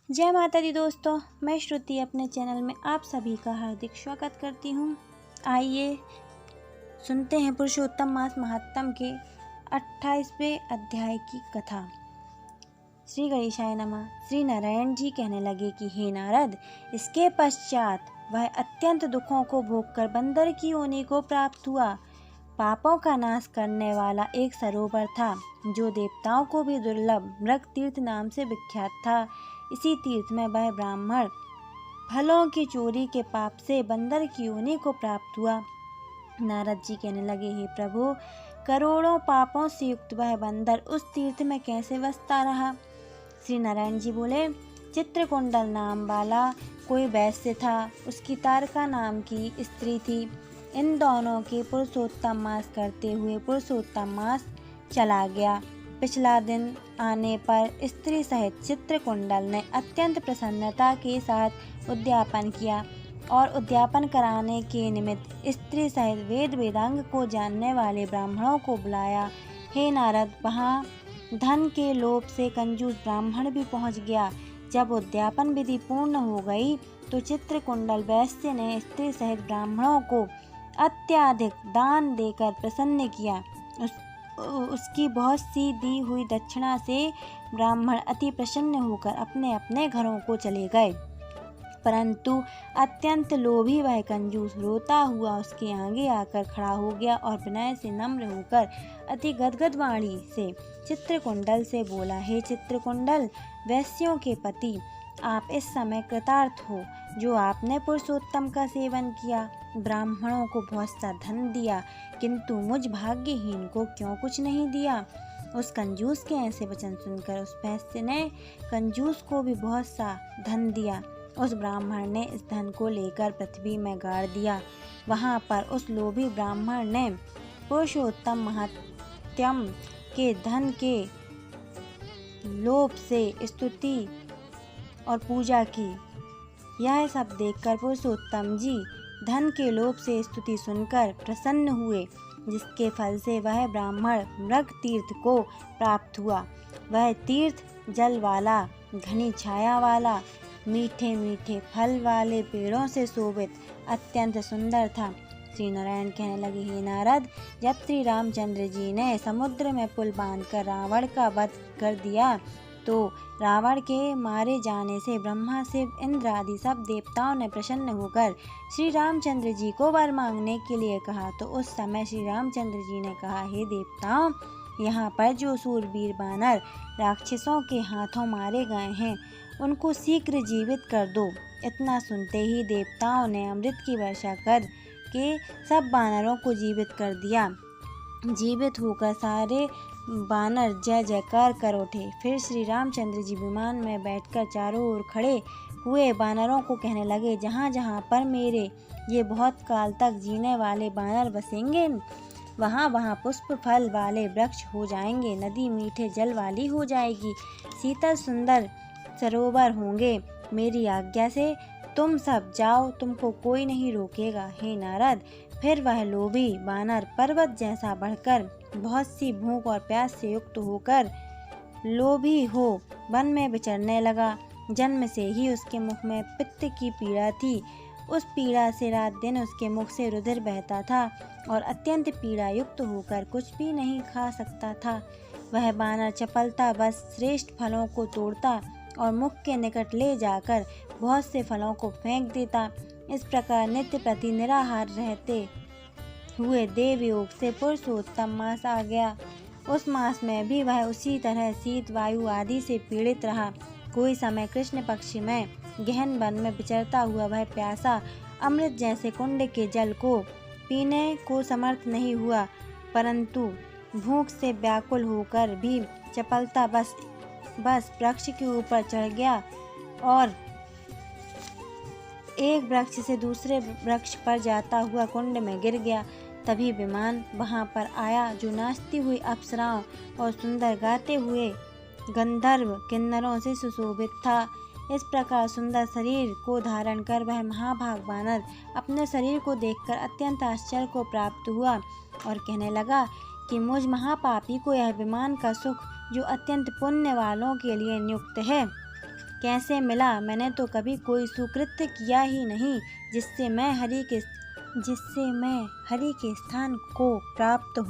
जय माता दी दोस्तों, मैं श्रुति अपने चैनल में आप सभी का हार्दिक स्वागत करती हूँ। आइए सुनते हैं पुरुषोत्तम मास महात्म के 28वें अध्याय की कथा। श्री गणेशाय नमः। श्री नारायण जी कहने लगे कि हे नारद, इसके पश्चात वह अत्यंत दुखों को भोगकर बंदर की योनि को प्राप्त हुआ। पापों का नाश करने वाला एक सरोवर था जो देवताओं को भी दुर्लभ मृग तीर्थ नाम से विख्यात था। इसी तीर्थ में वह ब्राह्मण फलों की चोरी के पाप से बंदर की योनि को प्राप्त हुआ। नारद जी कहने लगे, हे प्रभु, करोड़ों पापों से युक्त वह बंदर उस तीर्थ में कैसे बसता रहा? श्री नारायण जी बोले, चित्रकुंडल नाम वाला कोई वैश्य था, उसकी तारका नाम की स्त्री थी। इन दोनों के पुरुषोत्तम मास करते हुए पुरुषोत्तम मास चला गया। पिछला दिन आने पर स्त्री सहित चित्रकुंडल ने अत्यंत प्रसन्नता के साथ उद्यापन किया और उद्यापन कराने के निमित्त स्त्री सहित वेद वेदांग को जानने वाले ब्राह्मणों को बुलाया। हे नारद, वहाँ धन के लोभ से कंजूस ब्राह्मण भी पहुँच गया। जब उद्यापन विधि पूर्ण हो गई तो चित्रकुंडल वैश्य ने स्त्री सहित ब्राह्मणों को अत्याधिक दान देकर प्रसन्न किया। उसकी बहुत सी दी हुई दक्षिणा से ब्राह्मण अति प्रसन्न होकर अपने अपने घरों को चले गए। परंतु अत्यंत लोभी वह कंजूस रोता हुआ उसके आगे आकर खड़ा हो गया और विनय से नम्र होकर अति गदगद वाणी से चित्रकुंडल से बोला, हे चित्रकुंडल, वैश्यों के पति, आप इस समय कृतार्थ हो जो आपने पुरुषोत्तम का सेवन किया। ब्राह्मणों को बहुत सा धन दिया, किंतु मुझ भाग्यहीन को क्यों कुछ नहीं दिया? उस कंजूस के ऐसे वचन सुनकर उस वैश्य ने कंजूस को भी बहुत सा धन दिया। उस ब्राह्मण ने इस धन को लेकर पृथ्वी में गाड़ दिया। वहाँ पर उस लोभी ब्राह्मण ने पुरुषोत्तम महात्म के धन के लोभ से स्तुति और पूजा की। यह सब देखकर पुरुषोत्तम जी धन के लोभ से स्तुति सुनकर प्रसन्न हुए, जिसके फल से वह ब्राह्मण मृग तीर्थ को प्राप्त हुआ। वह तीर्थ जल वाला, घनी छाया वाला, मीठे मीठे फल वाले पेड़ों से शोभित अत्यंत सुंदर था। श्री नारायण कहने लगे, हे नारद, जब श्री रामचंद्र जी ने समुद्र में पुल बांधकर रावण का वध कर दिया तो रावण के मारे जाने से ब्रह्मा शिव इंद्र आदि सब देवताओं ने प्रसन्न होकर श्री रामचंद्र जी को वर मांगने के लिए कहा। तो उस समय श्री रामचंद्र जी ने कहा, हे देवताओं, यहाँ पर जो सूरवीर बानर राक्षसों के हाथों मारे गए हैं उनको शीघ्र जीवित कर दो। इतना सुनते ही देवताओं ने अमृत की वर्षा कर के सब बानरों को जीवित कर दिया। जीवित होकर सारे बानर जय जयकार कर उठे। फिर श्री रामचंद्र जी विमान में बैठकर चारों ओर खड़े हुए बानरों को कहने लगे, जहाँ जहाँ पर मेरे ये बहुत काल तक जीने वाले बानर बसेंगे, वहाँ वहाँ पुष्प फल वाले वृक्ष हो जाएंगे, नदी मीठे जल वाली हो जाएगी, शीतल सुंदर सरोवर होंगे। मेरी आज्ञा से तुम सब जाओ, तुमको कोई नहीं रोकेगा। हे नारद, फिर वह लोभी बानर पर्वत जैसा बढ़कर बहुत सी भूख और प्यास से युक्त होकर लोभी हो वन में विचरने लगा। जन्म से ही उसके मुख में पित्त की पीड़ा थी। उस पीड़ा से रात दिन उसके मुख से रुधिर बहता था और अत्यंत पीड़ा युक्त होकर कुछ भी नहीं खा सकता था। वह बानर चपलता बस श्रेष्ठ फलों को तोड़ता और मुख के निकट ले जाकर बहुत से फलों को फेंक देता। इस प्रकार नित्य प्रति निराहार रहते हुए देव योग से पुरुषोत्तम मास आ गया। उस मास में भी वह उसी तरह शीत वायु आदि से पीड़ित रहा। कोई समय कृष्ण पक्ष में गहन वन में विचरता हुआ वह प्यासा अमृत जैसे कुंड के जल को पीने को समर्थ नहीं हुआ, परंतु भूख से व्याकुल होकर भी चपलता बस वृक्ष के ऊपर चढ़ गया और एक वृक्ष से दूसरे वृक्ष पर जाता हुआ कुंड में गिर गया। तभी विमान वहां पर आया जो नाचती हुई अप्सराओं और सुंदर गाते हुए गंधर्व किन्नरों से सुशोभित था। इस प्रकार सुंदर शरीर को धारण कर वह महाभाग बानर अपने शरीर को देखकर अत्यंत आश्चर्य को प्राप्त हुआ और कहने लगा कि मुझ महापापी को यह विमान का सुख जो अत्यंत पुण्य वालों के लिए नियुक्त है कैसे मिला? मैंने तो कभी कोई सुकृत्य किया ही नहीं जिससे मैं हरि के स्थान को प्राप्त हूँ।